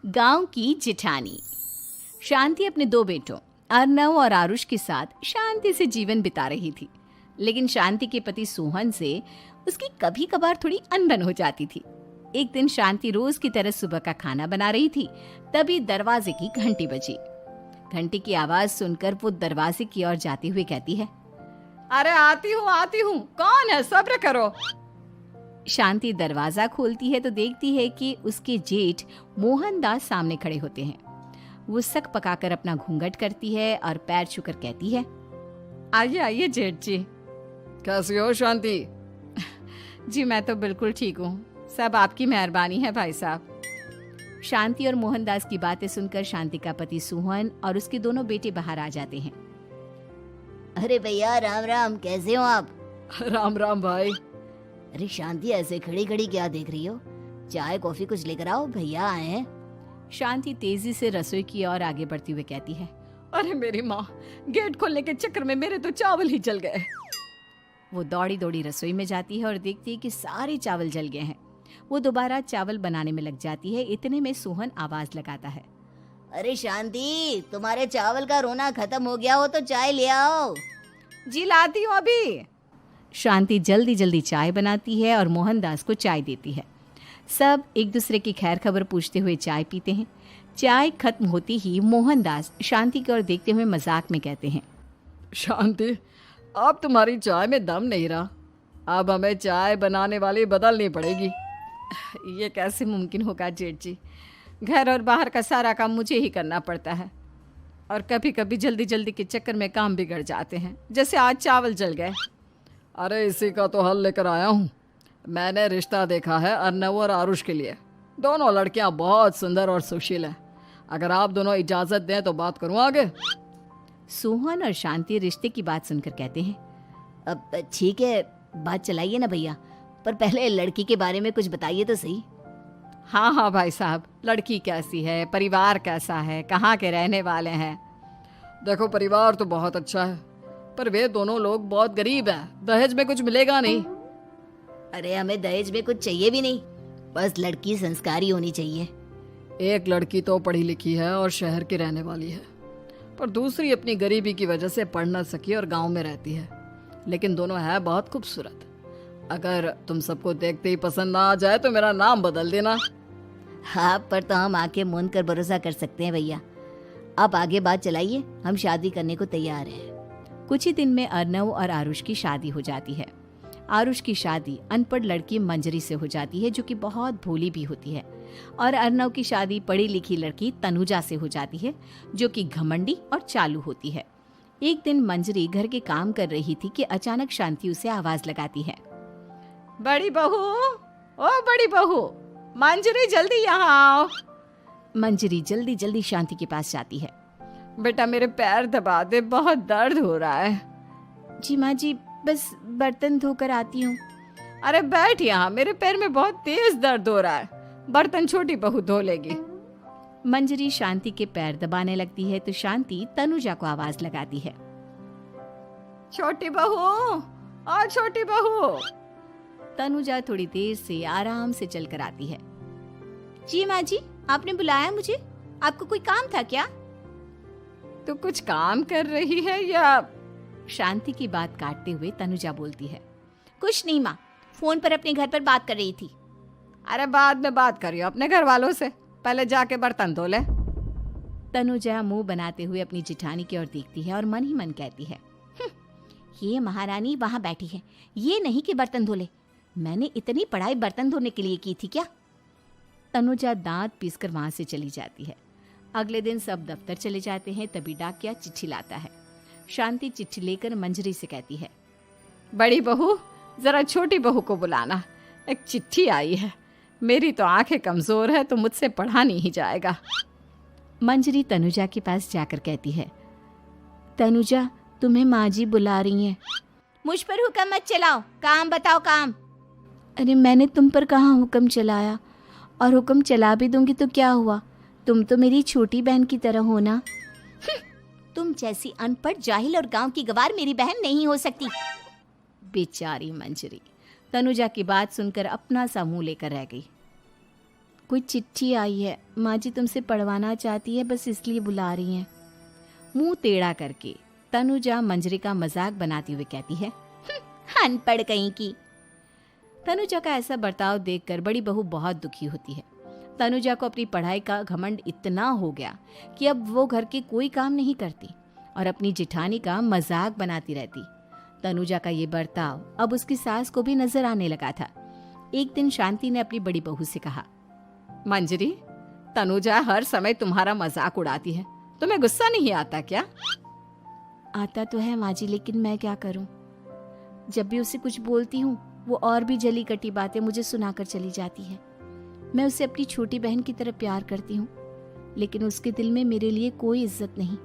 गांव की जिठानी। शांति अपने दो बेटों अर्नव और आरुष के साथ शांति से जीवन बिता रही थी। लेकिन शांति के पति सोहन से उसकी कभी कभार थोड़ी अनबन हो जाती थी। एक दिन शांति रोज की तरह सुबह का खाना बना रही थी, तभी दरवाजे की घंटी बजी। घंटी की आवाज सुनकर वो दरवाजे की ओर जाते हुए कहती है, अरे आती हूँ, कौन है, सब्र करो। शांति दरवाजा खोलती है तो देखती है कि उसके जेठ मोहनदास सामने खड़े होते हैं। वो सक पकाकर अपना घूंघट करती है और पैर छूकर कहती है, आइए आइए जेठ जी। कैसी हो शांति? जी मैं तो बिल्कुल ठीक हूँ, सब आपकी मेहरबानी है भाई साहब। शांति और मोहनदास की बातें सुनकर शांति का पति सोहन और उसके दोनों बेटे बाहर आ जाते हैं। अरे भैया राम राम, कैसे हो आप? राम राम भाई। अरे शांति, ऐसे खड़ी खड़ी क्या देख रही हो? चाय कॉफी कुछ लेकर आओ, भैया आए हैं। शांति तेजी से रसोई की ओर आगे बढ़ती हुई कहती है, अरे मेरी माँ, गेट खोलने के चक्कर में मेरे तो चावल ही जल गए। वो दौड़ी दौड़ी रसोई में जाती है और देखती है कि सारे चावल जल गए हैं। वो दोबारा चावल बनाने में लग जाती है। इतने में सोहन आवाज लगाता है, अरे शांति, तुम्हारे चावल का रोना खत्म हो गया हो तो चाय ले आओ। जी लाती हूँ अभी। शांति जल्दी जल्दी चाय बनाती है और मोहनदास को चाय देती है। सब एक दूसरे की खैर खबर पूछते हुए चाय पीते हैं। चाय खत्म होती ही मोहनदास शांति की ओर देखते हुए मजाक में कहते हैं, शांति, अब तुम्हारी चाय में दम नहीं रहा, अब हमें चाय बनाने वाली बदलनी पड़ेगी। ये कैसे मुमकिन होगा जेठ जी, घर और बाहर का सारा काम मुझे ही करना पड़ता है और कभी कभी जल्दी जल्दी के चक्कर में काम बिगड़ जाते हैं, जैसे आज चावल जल गए। अरे इसी का तो हल लेकर आया हूँ। मैंने रिश्ता देखा है अर्नव और आरुष के लिए। दोनों लड़कियाँ बहुत सुंदर और सुशील हैं। अगर आप दोनों इजाज़त दें तो बात करूँ आगे। सोहन और शांति रिश्ते की बात सुनकर कहते हैं, अब ठीक है, बात चलाइए ना भैया, पर पहले लड़की के बारे में कुछ बताइए तो सही। हाँ हाँ भाई साहब, लड़की कैसी है, परिवार कैसा है, कहाँ के रहने वाले हैं? देखो, परिवार तो बहुत अच्छा है, पर वे दोनों लोग बहुत गरीब हैं। दहेज में कुछ मिलेगा नहीं। अरे हमें दहेज में कुछ चाहिए भी नहीं, बस लड़की संस्कारी होनी चाहिए। एक लड़की तो पढ़ी लिखी है और शहर की रहने वाली है, पर दूसरी अपनी गरीबी की वजह से पढ़ न सकी और गांव में रहती है। लेकिन दोनों है बहुत खूबसूरत। अगर तुम सबको देखते ही पसंद ना आ जाए तो मेरा नाम बदल देना। हाँ, पर तो हम आंखें मूंद कर भरोसा कर सकते हैं भैया। आप आगे बात चलाइए, हम शादी करने को तैयार हैं। कुछ ही दिन में अर्नव और आरुष की शादी हो जाती है। आरुष की शादी अनपढ़ लड़की मंजरी से हो जाती है, जो कि बहुत भोली भी होती है, और अर्नव की शादी पढ़ी लिखी लड़की तनुजा से हो जाती है, जो कि घमंडी और चालू होती है। एक दिन मंजरी घर के काम कर रही थी कि अचानक शांति उसे आवाज लगाती है, बड़ी बहू, ओ बड़ी बहू, मंजरी जल्दी यहाँ आओ। मंजरी जल्दी जल्दी शांति के पास जाती है। बेटा मेरे पैर दबा दे, बहुत दर्द हो रहा है। जी माँ जी, बस बर्तन धोकर आती हूँ। अरे बैठ यहाँ, मेरे पैर में बहुत तेज दर्द हो रहा है, बर्तन छोटी बहू धो लेगी। मंजरी शांति के पैर दबाने लगती है तो शांति तनुजा को आवाज लगाती है, छोटी बहू, ओ छोटी बहू। तनुजा थोड़ी देर से आराम से चलकर आती है। जी माँ जी, आपने बुलाया मुझे? आपको कोई काम था क्या? तू कुछ काम कर रही है या? शांति की बात काटते हुए तनुजा बोलती है, कुछ नहीं माँ, फोन पर अपने घर पर बात कर रही थी। अरे बाद में बात करियो अपने घर वालों से, पहले जाके बर्तन धो ले। तनुजा मुंह बनाते हुए अपनी जिठानी की ओर देखती है और मन ही मन कहती है, ये महारानी वहाँ बैठी है, ये नहीं कि बर्तन धो ले। मैंने इतनी पढ़ाई बर्तन धोने के लिए की थी क्या? तनुजा दांत पीसकर वहां से चली जाती है। अगले दिन सब दफ्तर चले जाते हैं, तभी डाकिया चिट्ठी लाता है। शांति चिट्ठी लेकर मंजरी से कहती है, बड़ी बहू, जरा छोटी बहू को बुलाना, एक चिट्ठी आई है। मेरी तो आंखें कमजोर है तो मुझसे पढ़ा नहीं जाएगा। मंजरी तनुजा के पास जाकर कहती है, तनुजा, तुम्हें माँ जी बुला रही हैं। मुझ पर हुक्म मत चलाओ, काम बताओ काम। अरे मैंने तुम पर कहाँ हुक्म चलाया, और हुक्म चला भी दूंगी तो क्या हुआ, तुम तो मेरी छोटी बहन की तरह हो ना। तुम जैसी अनपढ़, जाहिल और गांव की गवार मेरी बहन नहीं हो सकती। बेचारी मंजरी तनुजा की बात सुनकर अपना सा मुंह लेकर रह गई। कोई चिट्ठी आई है, माँ जी तुमसे पढ़वाना चाहती है, बस इसलिए बुला रही हैं। मुंह टेढ़ा करके तनुजा मंजरी का मजाक बनाती हुए कहती है, अनपढ़ कहीं की। तनुजा का ऐसा बर्ताव देखकर बड़ी बहू बहुत दुखी होती है। तनुजा को अपनी पढ़ाई का घमंड इतना हो गया कि अब वो घर के कोई काम नहीं करती और अपनी जिठानी का मजाक बनाती रहती। तनुजा का ये बर्ताव अब उसकी सास को भी नजर आने लगा था। एक दिन शांति ने अपनी बड़ी बहू से कहा, मंजरी, तनुजा हर समय तुम्हारा मजाक उड़ाती है, तुम्हें गुस्सा नहीं आता क्या? आता तो है माँ जी, लेकिन मैं क्या करूं? जब भी उसे कुछ बोलती हूँ वो और भी जली कटी बातें मुझे सुनाकर चली जाती है। मैं उसे अपनी छोटी बहन की तरह प्यार करती हूँ, लेकिन उसके दिल में मेरे लिए कोई इज्जत नहीं।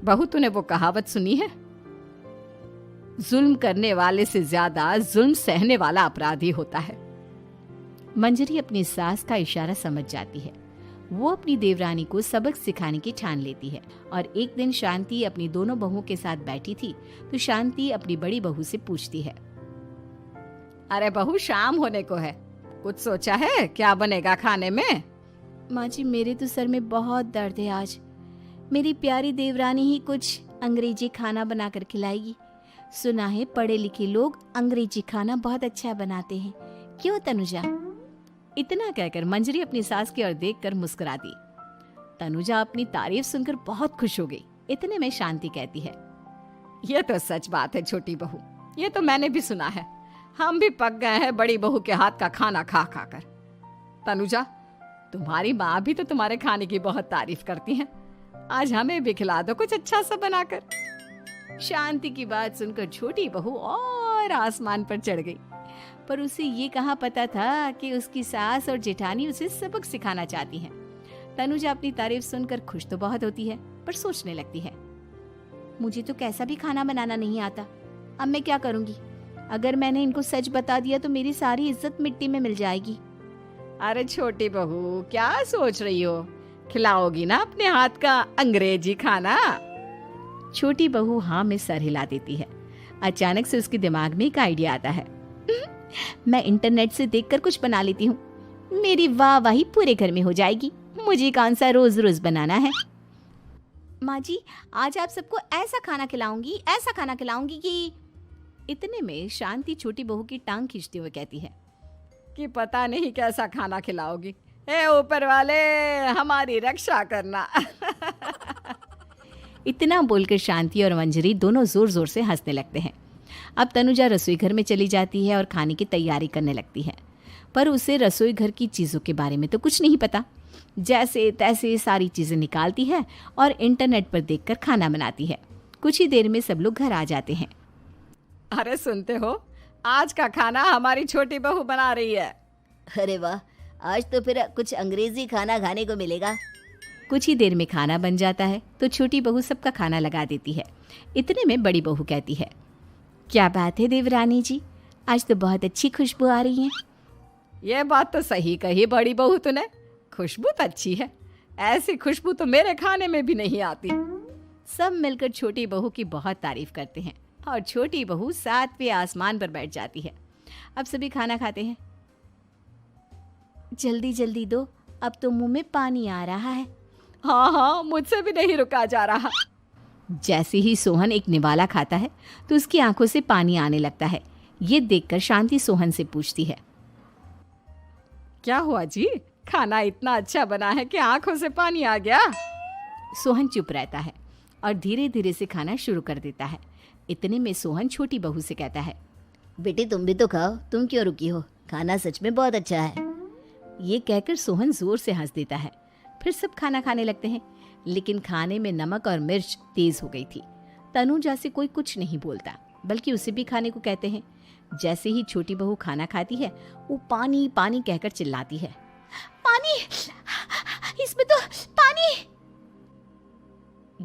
बहू, तूने वो कहावत सुनी है, जुल्म करने वाले से ज्यादा जुल्म सहने वाला अपराधी होता है। मंजरी अपनी सास का इशारा समझ जाती है। वो अपनी देवरानी को सबक सिखाने की ठान लेती है और एक दिन शांति अपनी दोनों बहुओं के साथ बैठी थी तो शांति अपनी बड़ी बहू से पूछती है, अरे बहू, शाम होने को है, कुछ सोचा है क्या बनेगा खाने में? माँ जी, मेरे तो सर में बहुत दर्द है आज। मेरी प्यारी देवरानी ही कुछ अंग्रेजी खाना बनाकर खिलाएगी। सुना है पढ़े लिखे लोग अंग्रेजी खाना बहुत अच्छा बनाते हैं, क्यों तनुजा? इतना कहकर मंजरी अपनी सास की ओर देखकर मुस्कुरा दी। तनुजा अपनी तारीफ सुनकर बहुत खुश हो गई। इतने में शांति कहती है, ये तो सच बात है छोटी बहू, ये तो मैंने भी सुना है। हम भी पक गए हैं बड़ी बहू के हाथ का खाना खा खा कर। तनुजा, तुम्हारी माँ भी तो तुम्हारे खाने की बहुत तारीफ करती हैं। आज हमें भी खिला दो कुछ अच्छा सा बनाकर। शांति की बात सुनकर छोटी बहू और आसमान पर चढ़ गई, पर उसे ये कहाँ पता था कि उसकी सास और जेठानी उसे सबक सिखाना चाहती हैं। तनुजा अपनी तारीफ सुनकर खुश तो बहुत होती है, पर सोचने लगती है, मुझे तो कैसा भी खाना बनाना नहीं आता। अब मैं क्या करूंगी? अगर मैंने इनको सच बता दिया तो मेरी सारी इज्जत मिट्टी में मिल जाएगी। अरे छोटी बहू, क्या सोच रही हो? खिलाओगी ना अपने हाथ का अंग्रेजी खाना? छोटी बहू हाँ में सर हिला देती है। अचानक से उसके दिमाग में एक आइडिया आता है। मैं इंटरनेट से देखकर कुछ बना लेती हूँ, मेरी वाहवाही पूरे घर में हो जाएगी। मुझे कौन सा रोज रोज बनाना है। माँ जी, आज आप सबको ऐसा खाना खिलाऊंगी कि। इतने में शांति छोटी बहू की टांग खींचते हुए कहती है कि पता नहीं कैसा खाना खिलाओगी। ए ऊपर वाले, हमारी रक्षा करना। इतना बोलकर शांति और मंजरी दोनों जोर जोर से हंसने लगते हैं। अब तनुजा रसोई घर में चली जाती है और खाने की तैयारी करने लगती है, पर उसे रसोई घर की चीज़ों के बारे में तो कुछ नहीं पता। जैसे तैसे सारी चीज़ें निकालती है और इंटरनेट पर देखकर खाना बनाती है। कुछ ही देर में सब लोग घर आ जाते हैं। अरे सुनते हो, आज का खाना हमारी छोटी बहू बना रही है। अरे वाह, आज तो फिर कुछ अंग्रेजी खाना खाने को मिलेगा। कुछ ही देर में खाना बन जाता है तो छोटी बहू सबका खाना लगा देती है। इतने में बड़ी बहू कहती है, क्या बात है देवरानी जी, आज तो बहुत अच्छी खुशबू आ रही है। ये बात तो सही कही बड़ी बहू तूने, खुशबू तो अच्छी है। ऐसी खुशबू तो मेरे खाने में भी नहीं आती। सब मिलकर छोटी बहू की बहुत तारीफ करते हैं और छोटी बहू 7वें आसमान पर बैठ जाती है। अब सभी खाना खाते हैं। जल्दी जल्दी दो, अब तो मुंह में पानी आ रहा है। हाँ, मुझसे भी नहीं रुका जा रहा। जैसे ही सोहन एक निवाला खाता है तो उसकी आंखों से पानी आने लगता है। ये देखकर शांति सोहन से पूछती है, क्या हुआ जी, खाना इतना अच्छा बना है कि आंखों से पानी आ गया? सोहन चुप रहता है और धीरे धीरे से खाना शुरू कर देता है। इतने में सोहन छोटी बहू से कहता है, बेटी तुम भी तो खाओ, तुम क्यों रुकी हो? खाना सच में बहुत अच्छा है। ये कहकर सोहन जोर से हंस देता है। फिर सब खाना खाने लगते हैं, लेकिन खाने में नमक और मिर्च तेज हो गई थी। तनुजा से कोई कुछ नहीं बोलता, बल्कि उसे भी खाने को कहते हैं। जैसे ही छोटी बहू खाना खाती है वो पानी पानी कहकर चिल्लाती है, पानी, इसमें तो पानी।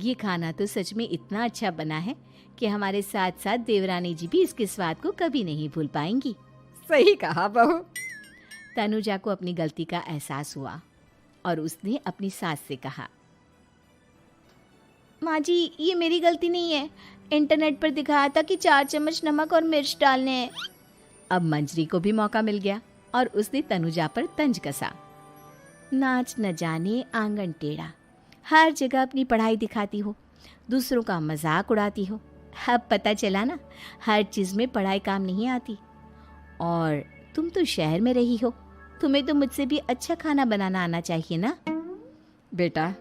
ये खाना तो सच में इतना अच्छा बना है कि हमारे साथ साथ देवरानी जी भी इसके स्वाद को कभी नहीं भूल पाएंगी। सही कहा बहू। तनुजा को अपनी गलती का एहसास हुआ और उसने अपनी सास से कहा, माँ जी ये मेरी गलती नहीं है, इंटरनेट पर दिखाया था कि 4 चम्मच नमक और मिर्च डालने हैं। अब मंजरी को भी मौका मिल गया और उसने तनुजा पर तंज कसा। नाच न जाने आंगन टेढ़ा, हर जगह अपनी पढ़ाई दिखाती हो, दूसरों का मजाक उड़ाती हो। अब पता चला ना, हर चीज़ में पढ़ाई काम नहीं आती। और तुम तो शहर में रही हो, तुम्हें तो मुझसे भी अच्छा खाना बनाना आना चाहिए ना। बेटा,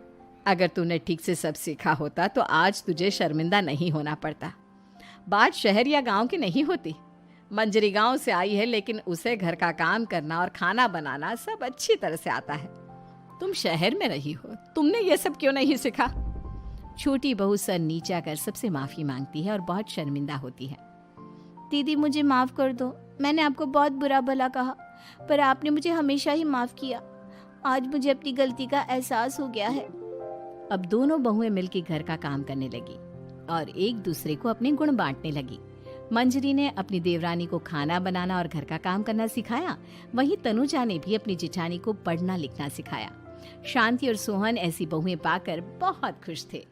अगर तूने ठीक से सब सीखा होता तो आज तुझे शर्मिंदा नहीं होना पड़ता। बात शहर या गांव की नहीं होती। मंजरी गांव से आई है, लेकिन उसे घर का काम करना और खाना बनाना सब अच्छी तरह से आता है। तुम शहर में रही हो, तुमने ये सब क्यों नहीं सीखा? छोटी बहू सर नीचा कर सबसे माफ़ी मांगती है और बहुत शर्मिंदा होती है। दीदी मुझे माफ़ कर दो, मैंने आपको बहुत बुरा भला कहा, पर आपने मुझे हमेशा ही माफ़ किया। आज मुझे अपनी गलती का एहसास हो गया है। अब दोनों बहुएं मिलकर घर का काम करने लगी और एक दूसरे को अपने गुण बांटने लगी। मंजरी ने अपनी देवरानी को खाना बनाना और घर का काम करना सिखाया, वहीं तनुजा ने भी अपनी जिठानी को पढ़ना लिखना सिखाया। शांति और सोहन ऐसी बहुएं पाकर बहुत खुश थे।